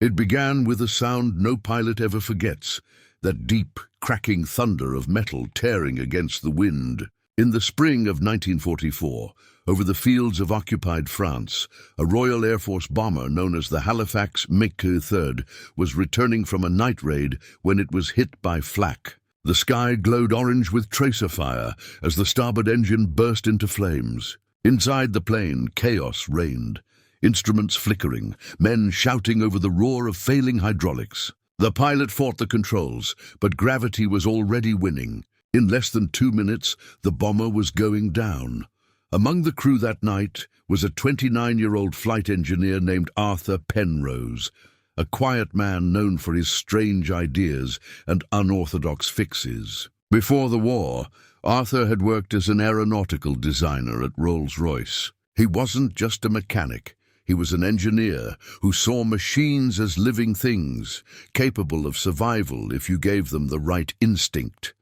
It began with a sound no pilot ever forgets, that deep, cracking thunder of metal tearing against the wind. In the spring of 1944, over the fields of occupied France, a Royal Air Force bomber known as the Halifax Make 3 was returning from a night raid when it was hit by flak. The sky glowed orange with tracer fire as the starboard engine burst into flames. Inside the plane, chaos reigned. Instruments flickering, men shouting over the roar of failing hydraulics. The pilot fought the controls, but gravity was already winning. In less than 2 minutes, the bomber was going down. Among the crew that night was a 29-year-old flight engineer named Arthur Penrose, a quiet man known for his strange ideas and unorthodox fixes. Before the war, Arthur had worked as an aeronautical designer at Rolls-Royce. He wasn't just a mechanic. He was an engineer who saw machines as living things, capable of survival if you gave them the right instinct.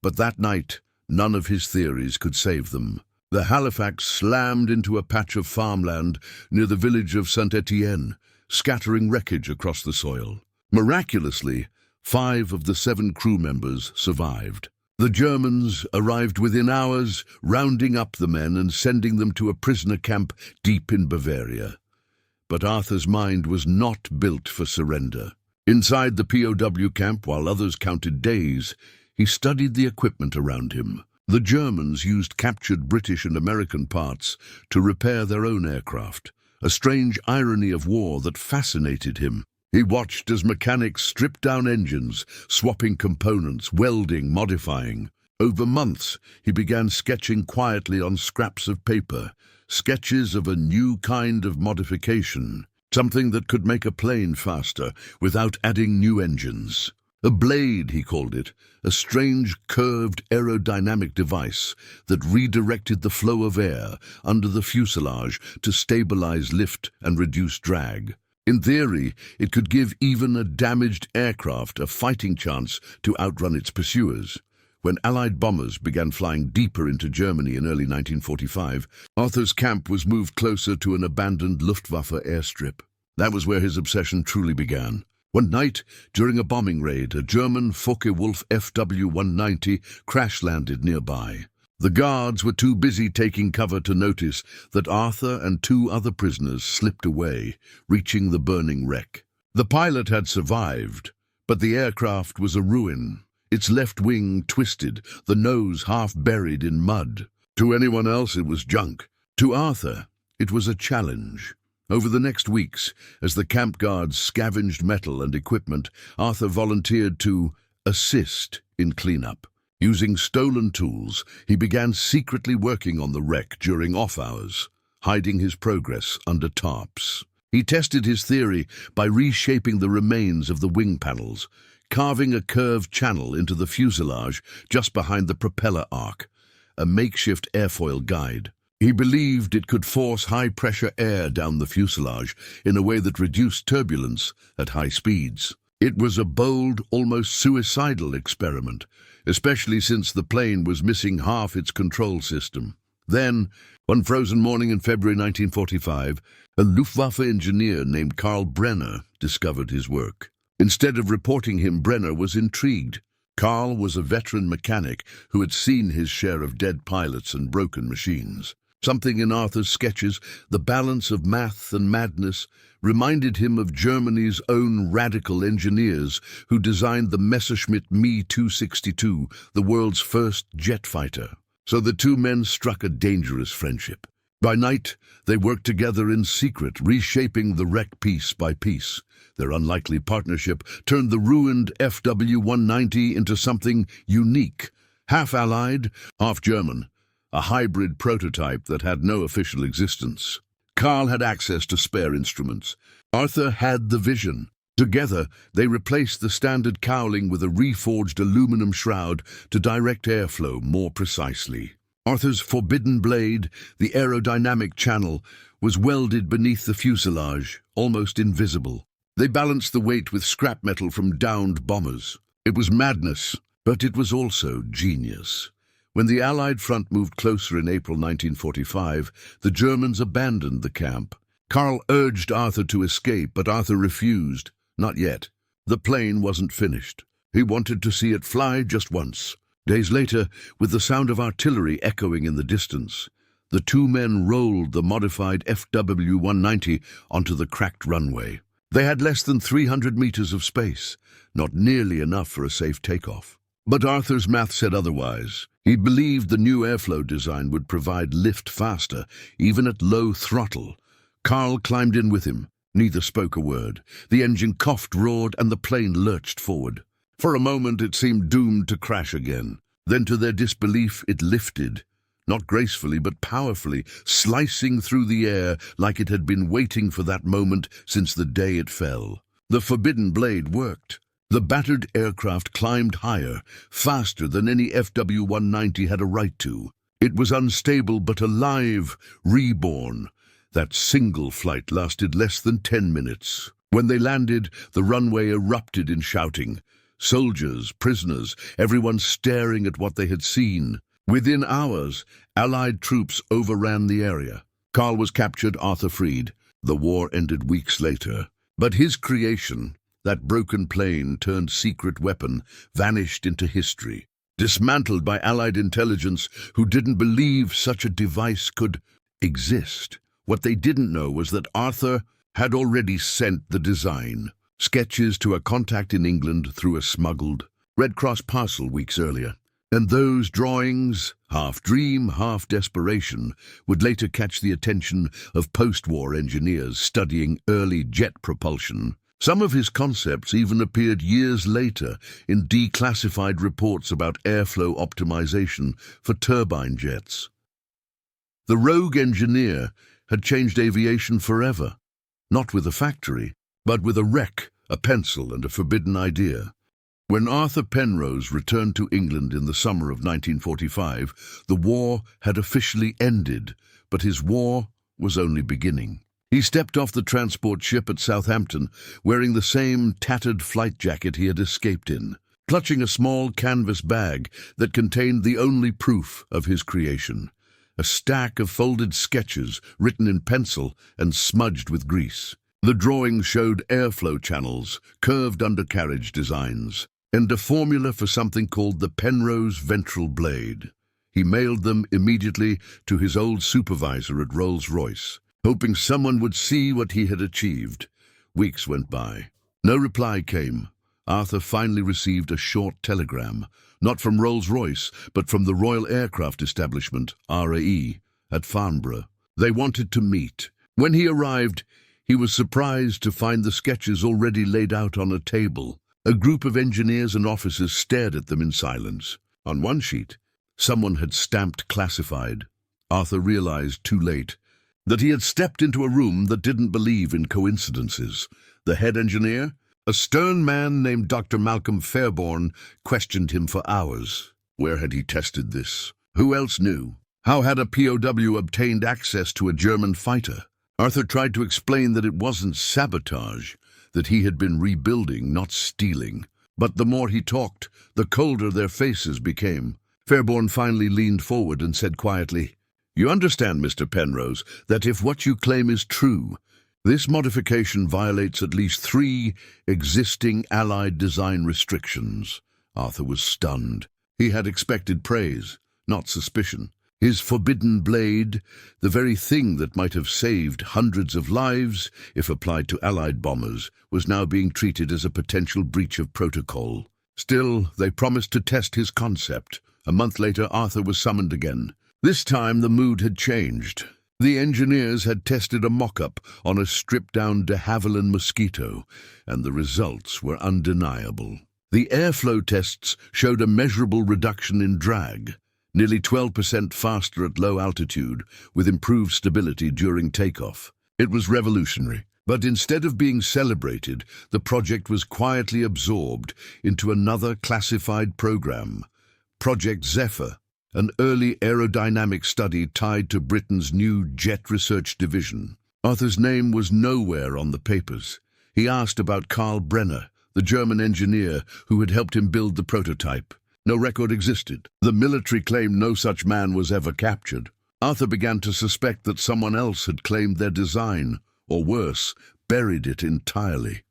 But that night, none of his theories could save them. The Halifax slammed into a patch of farmland near the village of Saint-Étienne, scattering wreckage across the soil. Miraculously, 5 of the 7 crew members survived. The Germans arrived within hours, rounding up the men and sending them to a prisoner camp deep in Bavaria. But Arthur's mind was not built for surrender. Inside the POW camp, while others counted days, he studied the equipment around him. The Germans used captured British and American parts to repair their own aircraft, a strange irony of war that fascinated him. He watched as mechanics stripped down engines, swapping components, welding, modifying. Over months, he began sketching quietly on scraps of paper, sketches of a new kind of modification, something that could make a plane faster without adding new engines. A blade, he called it, a strange curved aerodynamic device that redirected the flow of air under the fuselage to stabilize lift and reduce drag. In theory, it could give even a damaged aircraft a fighting chance to outrun its pursuers. When Allied bombers began flying deeper into Germany in early 1945, Arthur's camp was moved closer to an abandoned Luftwaffe airstrip. That was where his obsession truly began. One night, during a bombing raid, a German Focke-Wulf FW-190 crash-landed nearby. The guards were too busy taking cover to notice that Arthur and 2 other prisoners slipped away, reaching the burning wreck. The pilot had survived, but the aircraft was a ruin, its left wing twisted, the nose half buried in mud. To anyone else, it was junk. To Arthur, it was a challenge. Over the next weeks, as the camp guards scavenged metal and equipment, Arthur volunteered to assist in cleanup. Using stolen tools, he began secretly working on the wreck during off hours, hiding his progress under tarps. He tested his theory by reshaping the remains of the wing panels, carving a curved channel into the fuselage just behind the propeller arc, a makeshift airfoil guide. He believed it could force high-pressure air down the fuselage in a way that reduced turbulence at high speeds. It was a bold, almost suicidal experiment, especially since the plane was missing half its control system. Then, one frozen morning in February 1945, a Luftwaffe engineer named Karl Brenner discovered his work. Instead of reporting him, Brenner was intrigued. Karl was a veteran mechanic who had seen his share of dead pilots and broken machines. Something in Arthur's sketches, the balance of math and madness, reminded him of Germany's own radical engineers who designed the Messerschmitt Me 262, the world's first jet fighter. So the 2 men struck a dangerous friendship. By night, they worked together in secret, reshaping the wreck piece by piece. Their unlikely partnership turned the ruined FW-190 into something unique, half Allied, half German. A hybrid prototype that had no official existence. Karl had access to spare instruments. Arthur had the vision. Together, they replaced the standard cowling with a reforged aluminum shroud to direct airflow more precisely. Arthur's forbidden blade, the aerodynamic channel, was welded beneath the fuselage, almost invisible. They balanced the weight with scrap metal from downed bombers. It was madness, but it was also genius. When the Allied front moved closer in April 1945, the Germans abandoned the camp. Karl urged Arthur to escape, but Arthur refused. Not yet. The plane wasn't finished. He wanted to see it fly just once. Days later, with the sound of artillery echoing in the distance, the two men rolled the modified WW190 onto the cracked runway. They had less than 300 meters of space, not nearly enough for a safe takeoff. But Arthur's math said otherwise. He believed the new airflow design would provide lift faster, even at low throttle. Carl climbed in with him. Neither spoke a word. The engine coughed, roared, and the plane lurched forward. For a moment it seemed doomed to crash again. Then, to their disbelief, it lifted. Not gracefully, but powerfully, slicing through the air like it had been waiting for that moment since the day it fell. The forbidden blade worked. The battered aircraft climbed higher, faster than any FW190 had a right to. It was unstable but alive, reborn. That single flight lasted less than 10 minutes. When they landed, the runway erupted in shouting. Soldiers, prisoners, everyone staring at what they had seen. Within hours, Allied troops overran the area. Carl was captured, Arthur freed. The war ended weeks later. But his creation, that broken plane turned secret weapon, vanished into history. Dismantled by Allied intelligence who didn't believe such a device could exist. What they didn't know was that Arthur had already sent the design, sketches to a contact in England through a smuggled Red Cross parcel weeks earlier. And those drawings, half dream, half desperation, would later catch the attention of post-war engineers studying early jet propulsion. Some of his concepts even appeared years later in declassified reports about airflow optimization for turbine jets. The rogue engineer had changed aviation forever, not with a factory, but with a wreck, a pencil, and a forbidden idea. When Arthur Penrose returned to England in the summer of 1945, the war had officially ended, but his war was only beginning. He stepped off the transport ship at Southampton, wearing the same tattered flight jacket he had escaped in, clutching a small canvas bag that contained the only proof of his creation, a stack of folded sketches written in pencil and smudged with grease. The drawings showed airflow channels, curved undercarriage designs, and a formula for something called the Penrose ventral blade. He mailed them immediately to his old supervisor at Rolls-Royce, hoping someone would see what he had achieved. Weeks went by. No reply came. Arthur finally received a short telegram, not from Rolls-Royce, but from the Royal Aircraft Establishment, RAE, at Farnborough. They wanted to meet. When he arrived, he was surprised to find the sketches already laid out on a table. A group of engineers and officers stared at them in silence. On one sheet, someone had stamped classified. Arthur realized too late that he had stepped into a room that didn't believe in coincidences. The head engineer, a stern man named Dr. Malcolm Fairborn, questioned him for hours. Where had he tested this? Who else knew? How had a POW obtained access to a German fighter? Arthur tried to explain that it wasn't sabotage, that he had been rebuilding, not stealing. But the more he talked, the colder their faces became. Fairborn finally leaned forward and said quietly, "You understand, Mr. Penrose, that if what you claim is true, this modification violates at least 3 existing Allied design restrictions." Arthur was stunned. He had expected praise, not suspicion. His forbidden blade, the very thing that might have saved hundreds of lives if applied to Allied bombers, was now being treated as a potential breach of protocol. Still, they promised to test his concept. A month later, Arthur was summoned again. This time, the mood had changed. The engineers had tested a mock-up on a stripped-down de Havilland Mosquito, and the results were undeniable. The airflow tests showed a measurable reduction in drag, nearly 12% faster at low altitude, with improved stability during takeoff. It was revolutionary. But instead of being celebrated, the project was quietly absorbed into another classified program, Project Zephyr, an early aerodynamic study tied to Britain's new Jet Research Division. Arthur's name was nowhere on the papers. He asked about Karl Brenner, the German engineer who had helped him build the prototype. No record existed. The military claimed no such man was ever captured. Arthur began to suspect that someone else had claimed their design, or worse, buried it entirely.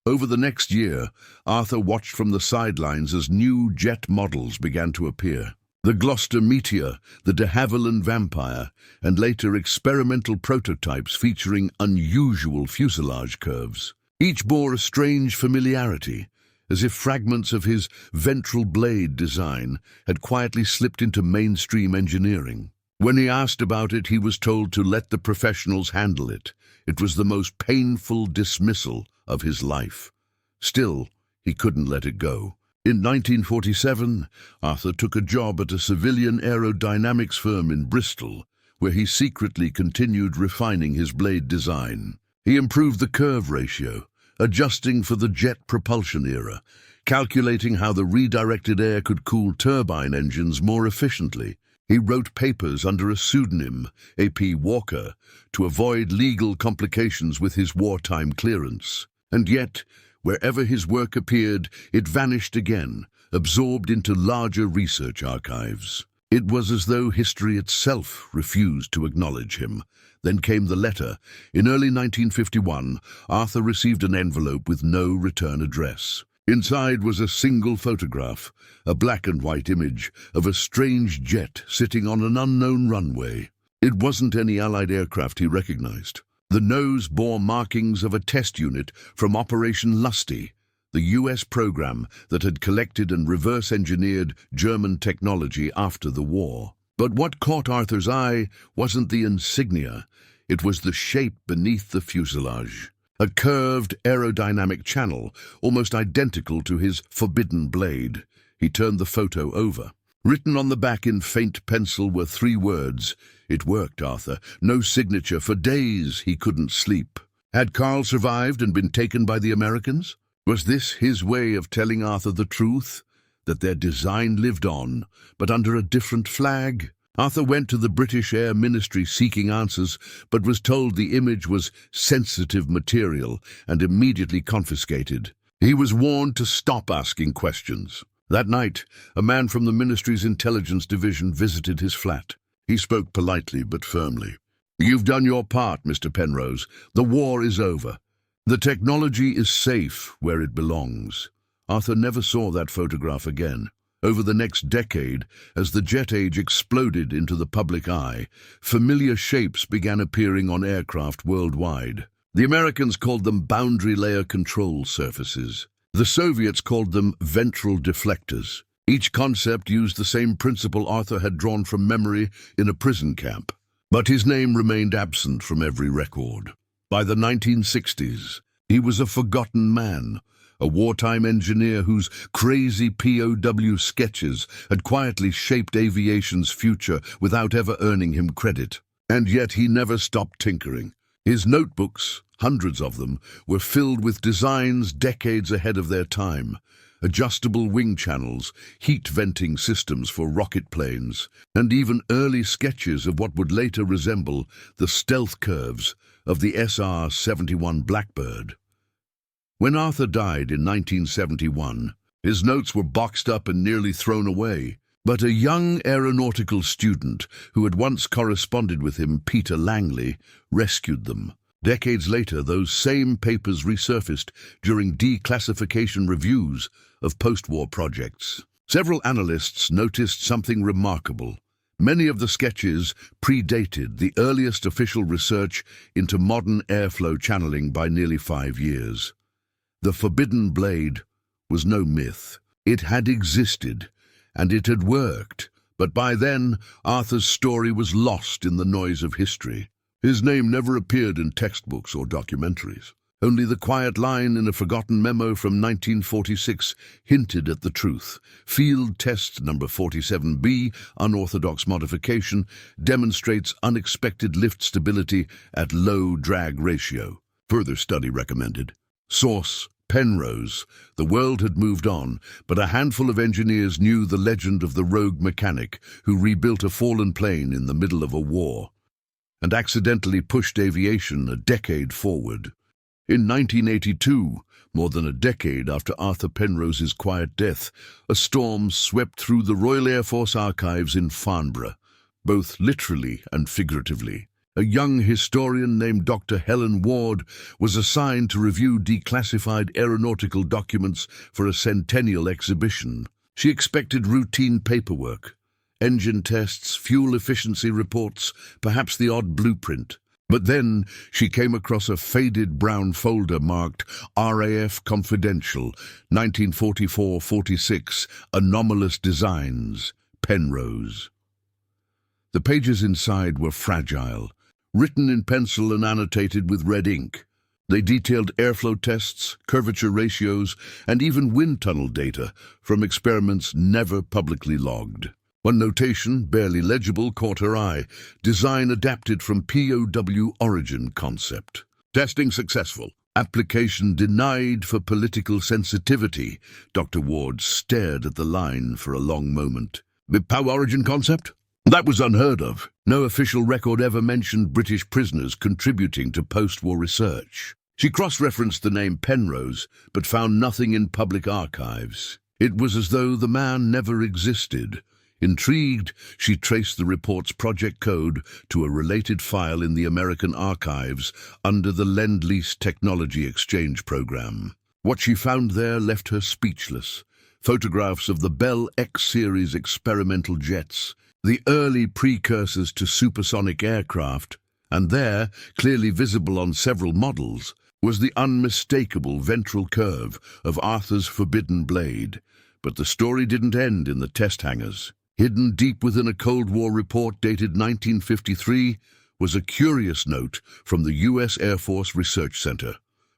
Over the next year, Arthur watched from the sidelines as new jet models began to appear. The Gloucester Meteor, the de Havilland Vampire, and later experimental prototypes featuring unusual fuselage curves. Each bore a strange familiarity, as if fragments of his ventral blade design had quietly slipped into mainstream engineering. When he asked about it, he was told to let the professionals handle it. It was the most painful dismissal of his life. Still, he couldn't let it go. In 1947, Arthur took a job at a civilian aerodynamics firm in Bristol, where he secretly continued refining his blade design. He improved the curve ratio, adjusting for the jet propulsion era, calculating how the redirected air could cool turbine engines more efficiently. He wrote papers under a pseudonym, A.P. Walker, to avoid legal complications with his wartime clearance. And yet, wherever his work appeared, it vanished again, absorbed into larger research archives. It was as though history itself refused to acknowledge him. Then came the letter. In early 1951, Arthur received an envelope with no return address. Inside was a single photograph, a black and white image of a strange jet sitting on an unknown runway. It wasn't any Allied aircraft he recognized. The nose bore markings of a test unit from Operation Lusty, the U.S. program that had collected and reverse-engineered German technology after the war. But what caught Arthur's eye wasn't the insignia, it was the shape beneath the fuselage. A curved aerodynamic channel, almost identical to his forbidden blade. He turned the photo over. Written on the back in faint pencil were 3 words. It worked, Arthur. No signature. For days he couldn't sleep. Had Carl survived and been taken by the Americans? Was this his way of telling Arthur the truth? That their design lived on, but under a different flag? Arthur went to the British Air Ministry seeking answers, but was told the image was sensitive material and immediately confiscated. He was warned to stop asking questions. That night, a man from the ministry's intelligence division visited his flat. He spoke politely but firmly. "You've done your part, Mr. Penrose. The war is over. The technology is safe where it belongs." Arthur never saw that photograph again. Over the next decade, as the jet age exploded into the public eye, familiar shapes began appearing on aircraft worldwide. The Americans called them boundary layer control surfaces. The Soviets called them ventral deflectors. Each concept used the same principle Arthur had drawn from memory in a prison camp. But his name remained absent from every record. By the 1960s, he was a forgotten man, a wartime engineer whose crazy POW sketches had quietly shaped aviation's future without ever earning him credit. And yet he never stopped tinkering. His notebooks, hundreds of them, were filled with designs decades ahead of their time. Adjustable wing channels, heat-venting systems for rocket planes, and even early sketches of what would later resemble the stealth curves of the SR-71 Blackbird. When Arthur died in 1971, his notes were boxed up and nearly thrown away. But a young aeronautical student who had once corresponded with him, Peter Langley, rescued them. Decades later, those same papers resurfaced during declassification reviews of post-war projects. Several analysts noticed something remarkable. Many of the sketches predated the earliest official research into modern airflow channeling by nearly 5 years. The forbidden blade was no myth. It had existed, and it had worked. But by then, Arthur's story was lost in the noise of history. His name never appeared in textbooks or documentaries. Only the quiet line in a forgotten memo from 1946 hinted at the truth. Field test number 47B, unorthodox modification, demonstrates unexpected lift stability at low drag ratio. Further study recommended. Source: Penrose. The world had moved on, but a handful of engineers knew the legend of the rogue mechanic who rebuilt a fallen plane in the middle of a war and accidentally pushed aviation a decade forward. In 1982, more than a decade after Arthur Penrose's quiet death, a storm swept through the Royal Air Force archives in Farnborough, both literally and figuratively. A young historian named Dr. Helen Ward was assigned to review declassified aeronautical documents for a centennial exhibition. She expected routine paperwork, engine tests, fuel efficiency reports, perhaps the odd blueprint. But then she came across a faded brown folder marked RAF Confidential, 1944-46, Anomalous Designs, Penrose. The pages inside were fragile, written in pencil and annotated with red ink. They detailed airflow tests, curvature ratios, and even wind tunnel data from experiments never publicly logged. One notation, barely legible, caught her eye. Design adapted from POW origin concept. Testing successful. Application denied for political sensitivity. Dr. Ward stared at the line for a long moment. POW origin concept? That was unheard of. No official record ever mentioned British prisoners contributing to post-war research. She cross-referenced the name Penrose, but found nothing in public archives. It was as though the man never existed. Intrigued, she traced the report's project code to a related file in the American archives under the Lend-Lease Technology Exchange Program. What she found there left her speechless. Photographs of the Bell X-series experimental jets, the early precursors to supersonic aircraft, and there, clearly visible on several models, was the unmistakable ventral curve of Arthur's forbidden blade. But the story didn't end in the test hangars. Hidden deep within a Cold War report dated 1953 was a curious note from the U.S. Air Force Research Center.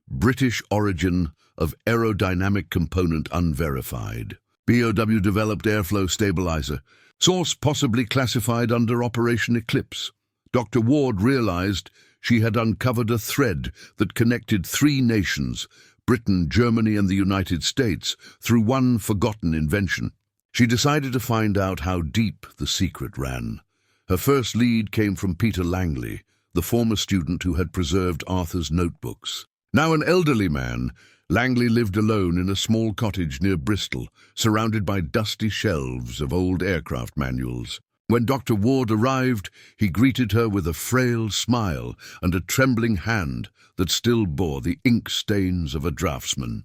British origin of aerodynamic component unverified. BOW developed airflow stabilizer. Source possibly classified under Operation Eclipse. Dr. Ward realized she had uncovered a thread that connected three nations, Britain, Germany, and the United States, through one forgotten invention. She decided to find out how deep the secret ran. Her first lead came from Peter Langley, the former student who had preserved Arthur's notebooks. Now an elderly man, Langley lived alone in a small cottage near Bristol, surrounded by dusty shelves of old aircraft manuals. When Dr. Ward arrived, he greeted her with a frail smile and a trembling hand that still bore the ink stains of a draftsman.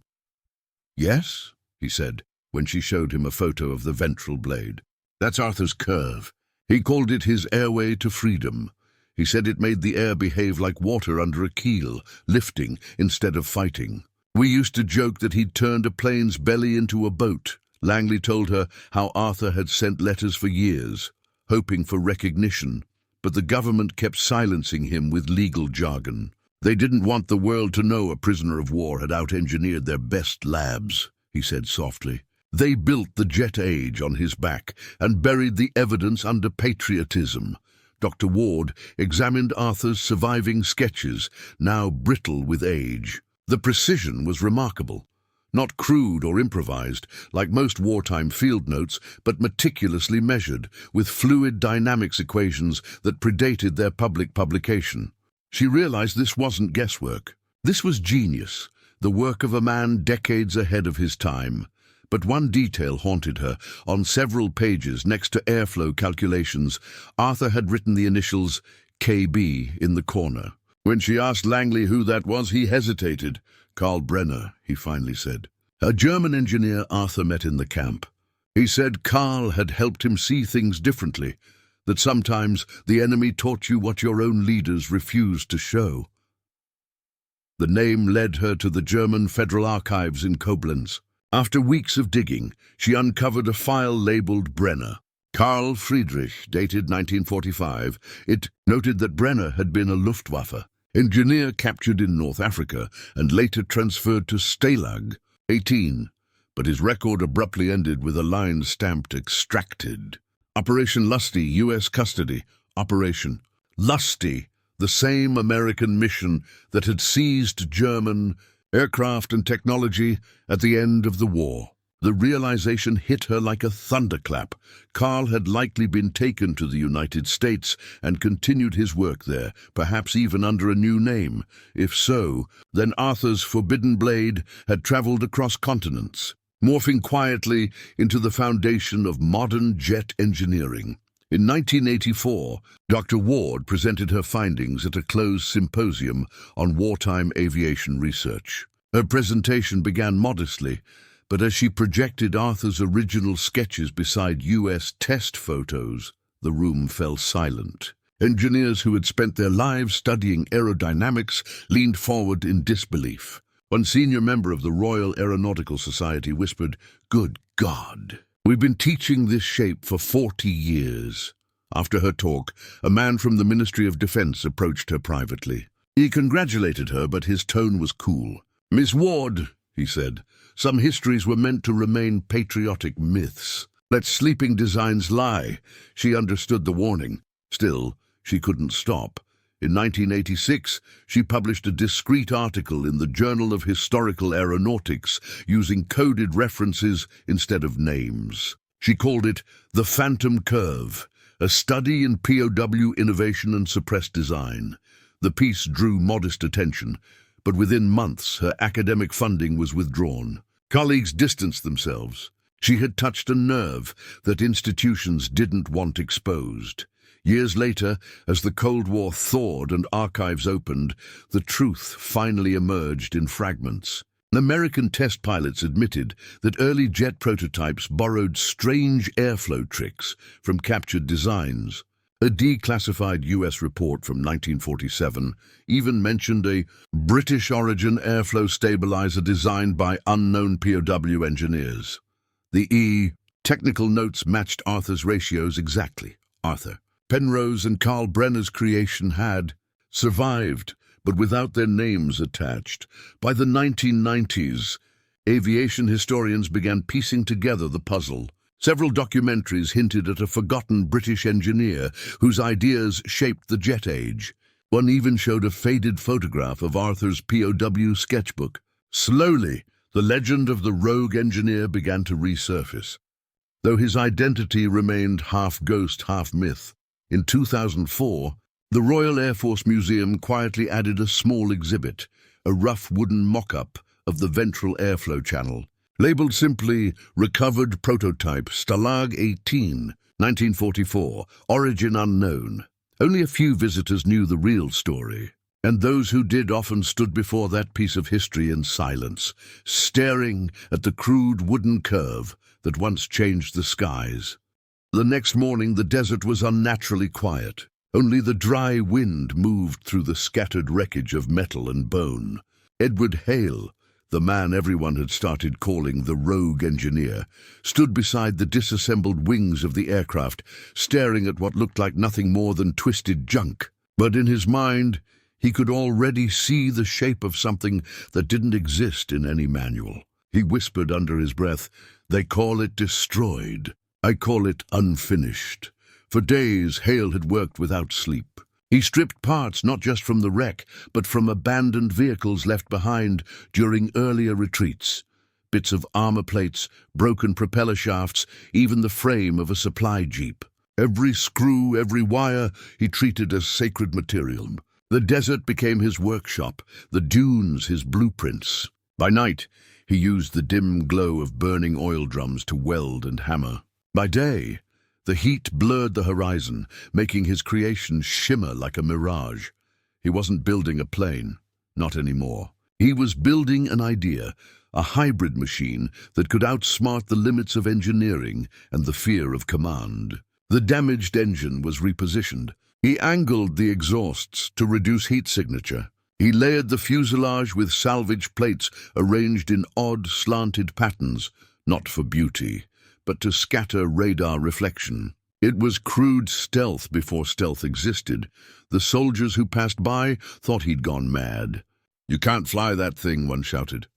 "Yes," he said, when she showed him a photo of the ventral blade. "That's Arthur's curve. He called it his airway to freedom. He said it made the air behave like water under a keel, lifting instead of fighting. We used to joke that he'd turned a plane's belly into a boat." Langley told her how Arthur had sent letters for years, hoping for recognition, but the government kept silencing him with legal jargon. They didn't want the world to know a prisoner of war had out-engineered their best labs, he said softly. They built the jet age on his back and buried the evidence under patriotism. Dr. Ward examined Arthur's surviving sketches, now brittle with age. The precision was remarkable. Not crude or improvised, like most wartime field notes, but meticulously measured, with fluid dynamics equations that predated their public publication. She realized this wasn't guesswork. This was genius, the work of a man decades ahead of his time. But one detail haunted her. On several pages next to airflow calculations, Arthur had written the initials KB in the corner. When she asked Langley who that was, he hesitated. "Karl Brenner," he finally said. A German engineer Arthur met in the camp. He said Karl had helped him see things differently, that sometimes the enemy taught you what your own leaders refused to show. The name led her to the German Federal Archives in Koblenz. After weeks of digging, she uncovered a file labeled Brenner. Karl Friedrich, dated 1945, it noted that Brenner had been a Luftwaffe engineer captured in North Africa and later transferred to Stalag, 18, but his record abruptly ended with a line stamped extracted. Operation Lusty, U.S. custody. Operation Lusty, the same American mission that had seized German aircraft and technology at the end of the war. The realization hit her like a thunderclap. Karl had likely been taken to the United States and continued his work there, perhaps even under a new name. If so, then Arthur's forbidden blade had traveled across continents, morphing quietly into the foundation of modern jet engineering. In 1984, Dr. Ward presented her findings at a closed symposium on wartime aviation research. Her presentation began modestly, but as she projected Arthur's original sketches beside U.S. test photos, the room fell silent. Engineers who had spent their lives studying aerodynamics leaned forward in disbelief. One senior member of the Royal Aeronautical Society whispered, "Good God! We've been teaching this shape for 40 years. After her talk, a man from the Ministry of Defense approached her privately. He congratulated her, but his tone was cool. "Miss Ward," he said, "some histories were meant to remain patriotic myths. Let sleeping designs lie." She understood the warning. Still, she couldn't stop. In 1986, she published a discreet article in the Journal of Historical Aeronautics using coded references instead of names. She called it The Phantom Curve, a study in POW innovation and suppressed design. The piece drew modest attention, but within months her academic funding was withdrawn. Colleagues distanced themselves. She had touched a nerve that institutions didn't want exposed. Years later, as the Cold War thawed and archives opened, the truth finally emerged in fragments. American test pilots admitted that early jet prototypes borrowed strange airflow tricks from captured designs. A declassified U.S. report from 1947 even mentioned a British-origin airflow stabilizer designed by unknown POW engineers. The technical notes matched Arthur's ratios exactly. Arthur, Penrose and Carl Brenner's creation had survived, but without their names attached. By the 1990s, aviation historians began piecing together the puzzle. Several documentaries hinted at a forgotten British engineer whose ideas shaped the jet age. One even showed a faded photograph of Arthur's POW sketchbook. Slowly, the legend of the rogue engineer began to resurface, though his identity remained half ghost, half myth. In 2004, the Royal Air Force Museum quietly added a small exhibit, a rough wooden mock-up of the ventral airflow channel, labeled simply Recovered Prototype Stalag 18, 1944, Origin Unknown. Only a few visitors knew the real story, and those who did often stood before that piece of history in silence, staring at the crude wooden curve that once changed the skies. The next morning, the desert was unnaturally quiet. Only the dry wind moved through the scattered wreckage of metal and bone. Edward Hale, the man everyone had started calling the rogue engineer, stood beside the disassembled wings of the aircraft, staring at what looked like nothing more than twisted junk. But in his mind, he could already see the shape of something that didn't exist in any manual. He whispered under his breath, "They call it destroyed. I call it unfinished." For days, Hale had worked without sleep. He stripped parts not just from the wreck, but from abandoned vehicles left behind during earlier retreats. Bits of armor plates, broken propeller shafts, even the frame of a supply jeep. Every screw, every wire, he treated as sacred material. The desert became his workshop, the dunes his blueprints. By night, he used the dim glow of burning oil drums to weld and hammer. By day, the heat blurred the horizon, making his creation shimmer like a mirage. He wasn't building a plane, not anymore. He was building an idea, a hybrid machine that could outsmart the limits of engineering and the fear of command. The damaged engine was repositioned. He angled the exhausts to reduce heat signature. He layered the fuselage with salvage plates arranged in odd, slanted patterns, not for beauty, but to scatter radar reflection. It was crude stealth before stealth existed. The soldiers who passed by thought he'd gone mad. "You can't fly that thing," one shouted.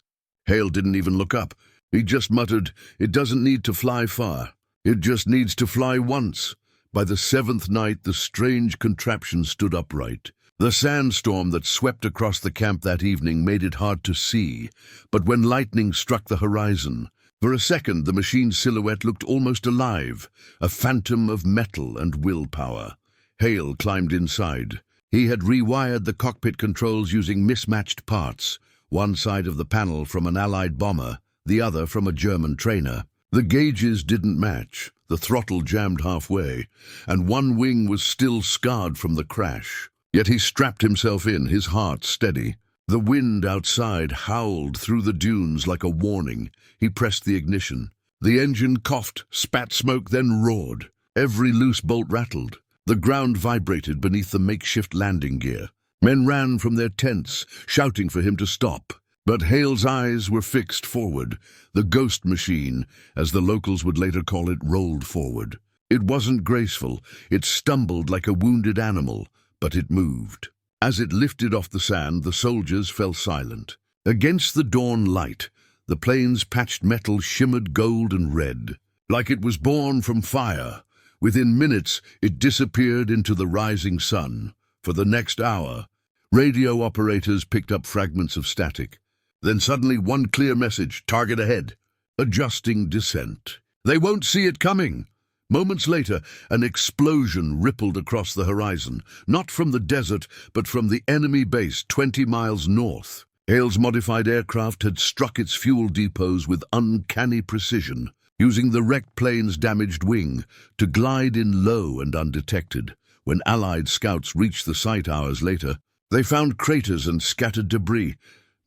Hale didn't even look up. He just muttered, "It doesn't need to fly far. It just needs to fly once." By the seventh night, the strange contraption stood upright. The sandstorm that swept across the camp that evening made it hard to see, but when lightning struck the horizon, for a second the machine's silhouette looked almost alive, a phantom of metal and willpower. Hale climbed inside. He had rewired the cockpit controls using mismatched parts, one side of the panel from an Allied bomber, the other from a German trainer. The gauges didn't match, the throttle jammed halfway, and one wing was still scarred from the crash. Yet he strapped himself in, his heart steady. The wind outside howled through the dunes like a warning. He pressed the ignition. The engine coughed, spat smoke, then roared. Every loose bolt rattled. The ground vibrated beneath the makeshift landing gear. Men ran from their tents, shouting for him to stop. But Hale's eyes were fixed forward. The ghost machine, as the locals would later call it, rolled forward. It wasn't graceful. It stumbled like a wounded animal, but it moved. As it lifted off the sand, the soldiers fell silent. Against the dawn light, the plane's patched metal shimmered gold and red, like it was born from fire. Within minutes, it disappeared into the rising sun. For the next hour, radio operators picked up fragments of static. Then suddenly one clear message, target ahead. Adjusting descent. They won't see it coming. Moments later, an explosion rippled across the horizon, not from the desert, but from the enemy base 20 miles north. Hale's modified aircraft had struck its fuel depots with uncanny precision, using the wrecked plane's damaged wing to glide in low and undetected. When Allied scouts reached the site hours later, they found craters and scattered debris.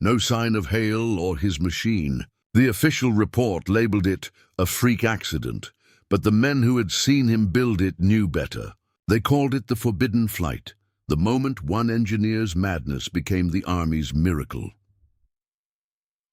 No sign of Hale or his machine. The official report labeled it a freak accident, but the men who had seen him build it knew better. They called it the forbidden flight, the moment one engineer's madness became the Army's miracle.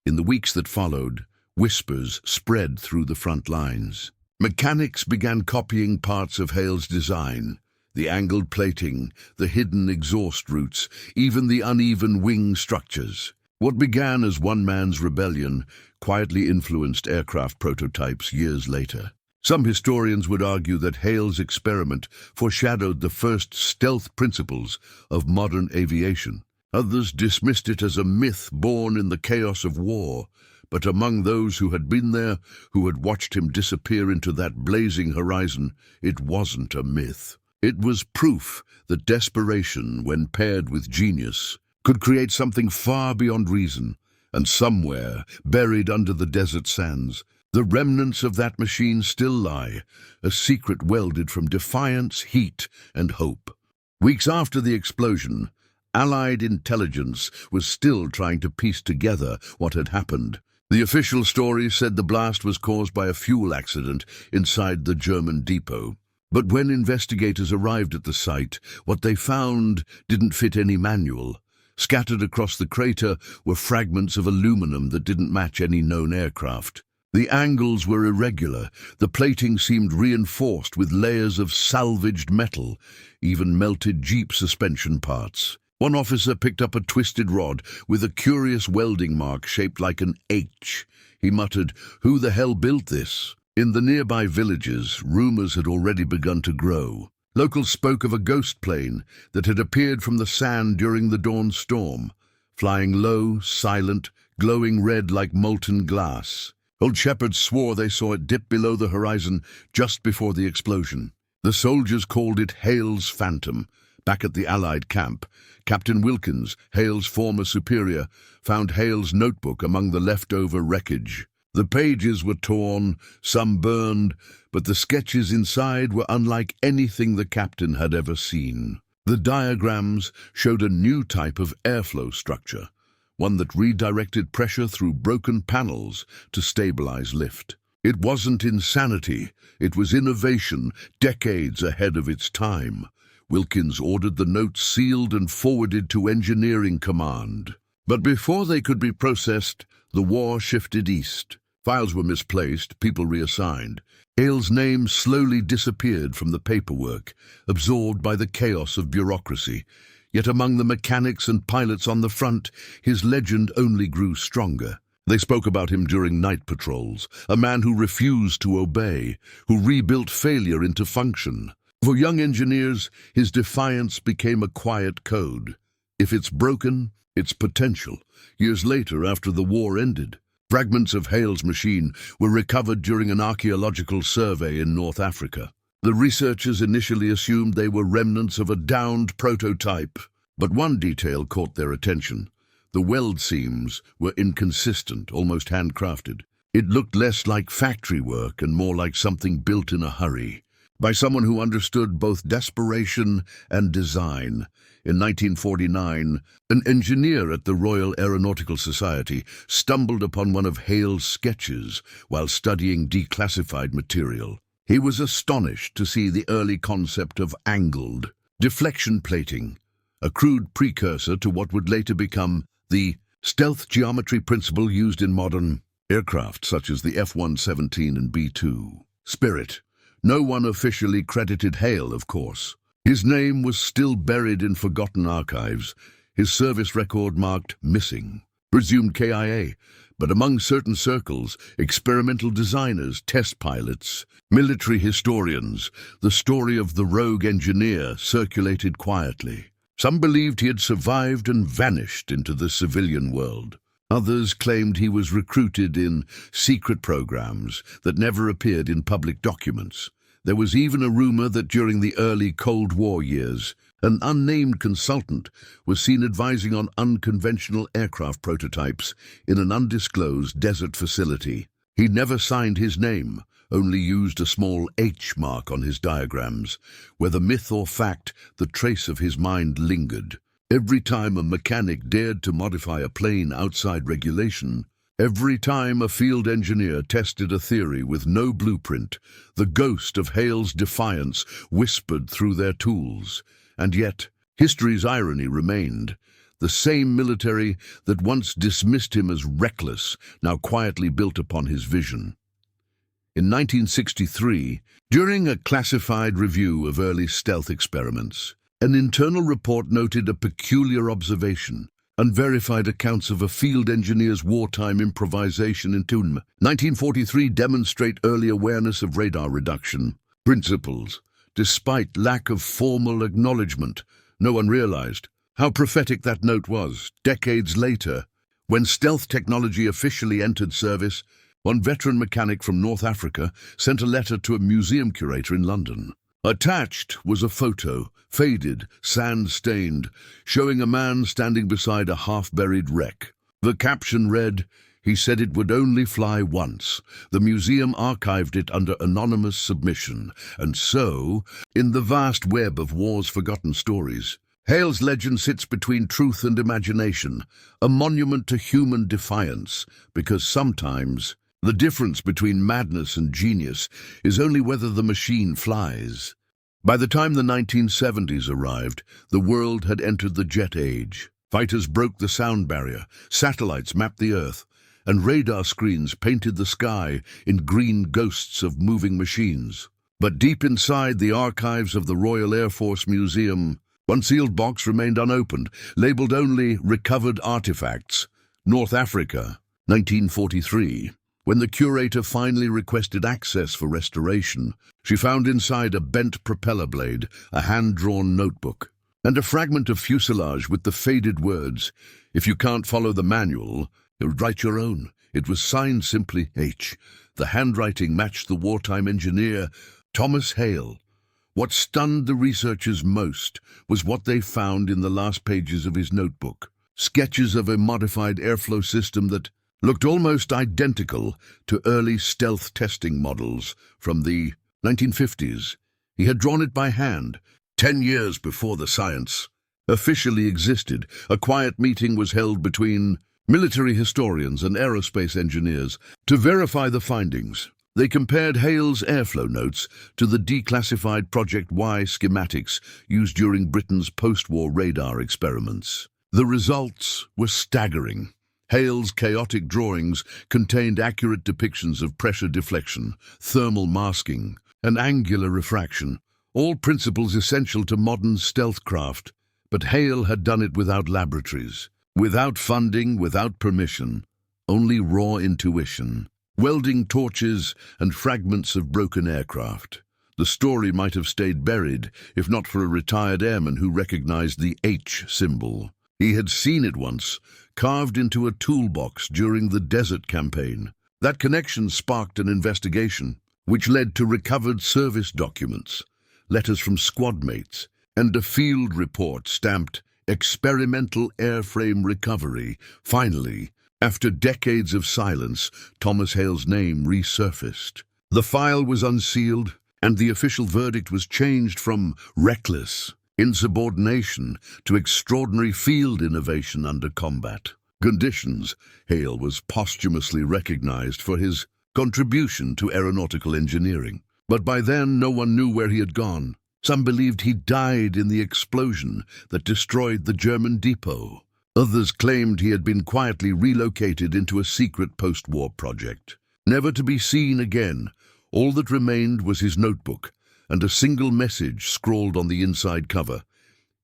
In the weeks that followed, whispers spread through the front lines. Mechanics began copying parts of Hale's design. The angled plating, the hidden exhaust routes, even the uneven wing structures. What began as one man's rebellion quietly influenced aircraft prototypes years later. Some historians would argue that Hale's experiment foreshadowed the first stealth principles of modern aviation. Others dismissed it as a myth born in the chaos of war. But among those who had been there, who had watched him disappear into that blazing horizon, it wasn't a myth. It was proof that desperation, when paired with genius, could create something far beyond reason. And somewhere, buried under the desert sands, the remnants of that machine still lie, a secret welded from defiance, heat, and hope. Weeks after the explosion, Allied intelligence was still trying to piece together what had happened. The official story said the blast was caused by a fuel accident inside the German depot. But when investigators arrived at the site, what they found didn't fit any manual. Scattered across the crater were fragments of aluminum that didn't match any known aircraft. The angles were irregular. The plating seemed reinforced with layers of salvaged metal, even melted Jeep suspension parts. One officer picked up a twisted rod with a curious welding mark shaped like an H. He muttered, "Who the hell built this?" In the nearby villages, rumors had already begun to grow. Locals spoke of a ghost plane that had appeared from the sand during the dawn storm, flying low, silent, glowing red like molten glass. Old shepherds swore they saw it dip below the horizon just before the explosion. The soldiers called it Hale's Phantom. Back at the Allied camp, Captain Wilkins, Hale's former superior, found Hale's notebook among the leftover wreckage. The pages were torn, some burned, but the sketches inside were unlike anything the captain had ever seen. The diagrams showed a new type of airflow structure, one that redirected pressure through broken panels to stabilize lift. It wasn't insanity, it was innovation, decades ahead of its time. Wilkins ordered the notes sealed and forwarded to Engineering Command. But before they could be processed, the war shifted east. Files were misplaced, people reassigned. Hale's name slowly disappeared from the paperwork, absorbed by the chaos of bureaucracy. Yet among the mechanics and pilots on the front, his legend only grew stronger. They spoke about him during night patrols, a man who refused to obey, who rebuilt failure into function. For young engineers, his defiance became a quiet code. If it's broken, it's potential. Years later, after the war ended, fragments of Hale's machine were recovered during an archaeological survey in North Africa. The researchers initially assumed they were remnants of a downed prototype, but one detail caught their attention. The weld seams were inconsistent, almost handcrafted. It looked less like factory work and more like something built in a hurry, by someone who understood both desperation and design. In 1949, an engineer at the Royal Aeronautical Society stumbled upon one of Hale's sketches while studying declassified material. He was astonished to see the early concept of angled deflection plating, a crude precursor to what would later become the stealth geometry principle used in modern aircraft such as the F-117 and B-2 Spirit. No one officially credited Hale, of course. His name was still buried in forgotten archives, his service record marked missing, presumed KIA, but among certain circles, experimental designers, test pilots, military historians, the story of the rogue engineer circulated quietly. Some believed he had survived and vanished into the civilian world. Others claimed he was recruited in secret programs that never appeared in public documents. There was even a rumor that during the early Cold War years, an unnamed consultant was seen advising on unconventional aircraft prototypes in an undisclosed desert facility. He never signed his name, only used a small H mark on his diagrams. Whether myth or fact, the trace of his mind lingered. Every time a mechanic dared to modify a plane outside regulation, every time a field engineer tested a theory with no blueprint, the ghost of Hale's defiance whispered through their tools. And yet, history's irony remained. The same military that once dismissed him as reckless now quietly built upon his vision. In 1963, during a classified review of early stealth experiments, an internal report noted a peculiar observation. Unverified accounts of a field engineer's wartime improvisation in 1943 demonstrate early awareness of radar reduction principles. Despite lack of formal acknowledgement, no one realized how prophetic that note was. Decades later, when stealth technology officially entered service, one veteran mechanic from North Africa sent a letter to a museum curator in London. Attached was a photo, faded, sand-stained, showing a man standing beside a half-buried wreck. The caption read, "He said it would only fly once." The museum archived it under anonymous submission, and so, in the vast web of war's forgotten stories, Hale's legend sits between truth and imagination, a monument to human defiance, because sometimes the difference between madness and genius is only whether the machine flies. By the time the 1970s arrived, the world had entered the jet age. Fighters broke the sound barrier, satellites mapped the Earth, and radar screens painted the sky in green ghosts of moving machines. But deep inside the archives of the Royal Air Force Museum, one sealed box remained unopened, labeled only Recovered Artifacts, North Africa, 1943. When the curator finally requested access for restoration, she found inside a bent propeller blade, a hand-drawn notebook, and a fragment of fuselage with the faded words, "If you can't follow the manual, write your own." It was signed simply H. The handwriting matched the wartime engineer, Thomas Hale. What stunned the researchers most was what they found in the last pages of his notebook. Sketches of a modified airflow system that looked almost identical to early stealth testing models from the 1950s. He had drawn it by hand, 10 years before the science officially existed. A quiet meeting was held between military historians and aerospace engineers to verify the findings. They compared Hale's airflow notes to the declassified Project Y schematics used during Britain's post-war radar experiments. The results were staggering. Hale's chaotic drawings contained accurate depictions of pressure deflection, thermal masking, and angular refraction, all principles essential to modern stealth craft. But Hale had done it without laboratories, without funding, without permission, only raw intuition, welding torches and fragments of broken aircraft. The story might have stayed buried if not for a retired airman who recognized the H symbol. He had seen it once, carved into a toolbox during the Desert Campaign. That connection sparked an investigation, which led to recovered service documents, letters from squad mates, and a field report stamped Experimental Airframe Recovery. Finally, After decades of silence, Thomas Hale's name resurfaced. The file was unsealed, and the official verdict was changed from reckless insubordination to extraordinary field innovation under combat conditions. Hale was posthumously recognized for his contribution to aeronautical engineering. But by then, no one knew where he had gone. Some believed he died in the explosion that destroyed the German depot. Others claimed he had been quietly relocated into a secret post-war project, never to be seen again. All that remained was his notebook and a single message scrawled on the inside cover.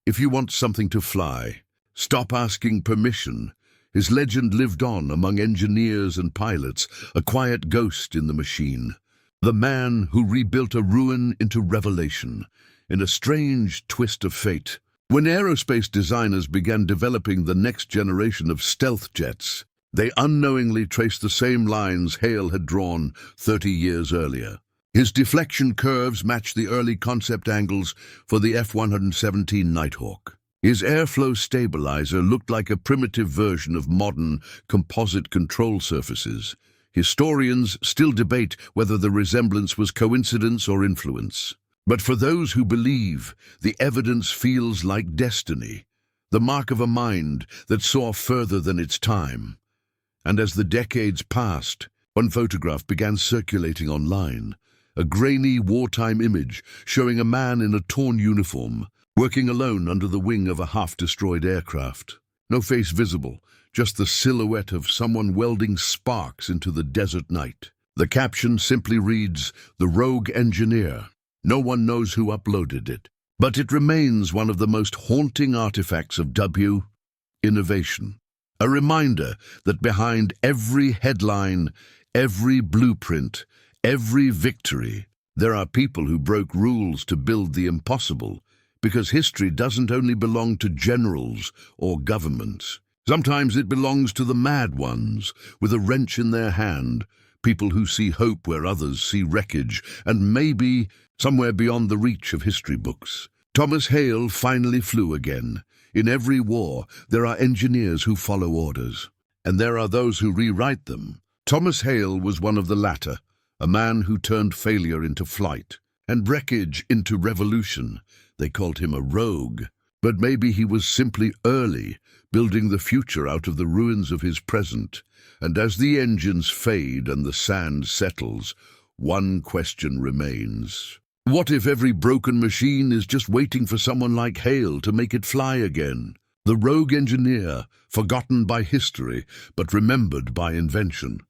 "If you want something to fly, stop asking permission." His legend lived on among engineers and pilots, a quiet ghost in the machine. The man who rebuilt a ruin into revelation, in a strange twist of fate. When aerospace designers began developing the next generation of stealth jets, they unknowingly traced the same lines Hale had drawn 30 years earlier. His deflection curves matched the early concept angles for the F-117 Nighthawk. His airflow stabilizer looked like a primitive version of modern composite control surfaces. Historians still debate whether the resemblance was coincidence or influence. But for those who believe, the evidence feels like destiny, the mark of a mind that saw further than its time. And as the decades passed, one photograph began circulating online, a grainy wartime image showing a man in a torn uniform, working alone under the wing of a half-destroyed aircraft. No face visible, just the silhouette of someone welding sparks into the desert night. The caption simply reads, "The Rogue Engineer." No one knows who uploaded it, but it remains one of the most haunting artifacts of innovation. A reminder that behind every headline, every blueprint, every victory, there are people who broke rules to build the impossible, because history doesn't only belong to generals or governments. Sometimes it belongs to the mad ones, with a wrench in their hand, people who see hope where others see wreckage, and maybe somewhere beyond the reach of history books. Thomas Hale finally flew again. In every war, there are engineers who follow orders, and there are those who rewrite them. Thomas Hale was one of the latter, a man who turned failure into flight, and wreckage into revolution. They called him a rogue, but maybe he was simply early, building the future out of the ruins of his present. And as the engines fade and the sand settles, one question remains. What if every broken machine is just waiting for someone like Hale to make it fly again? The rogue engineer, forgotten by history, but remembered by invention.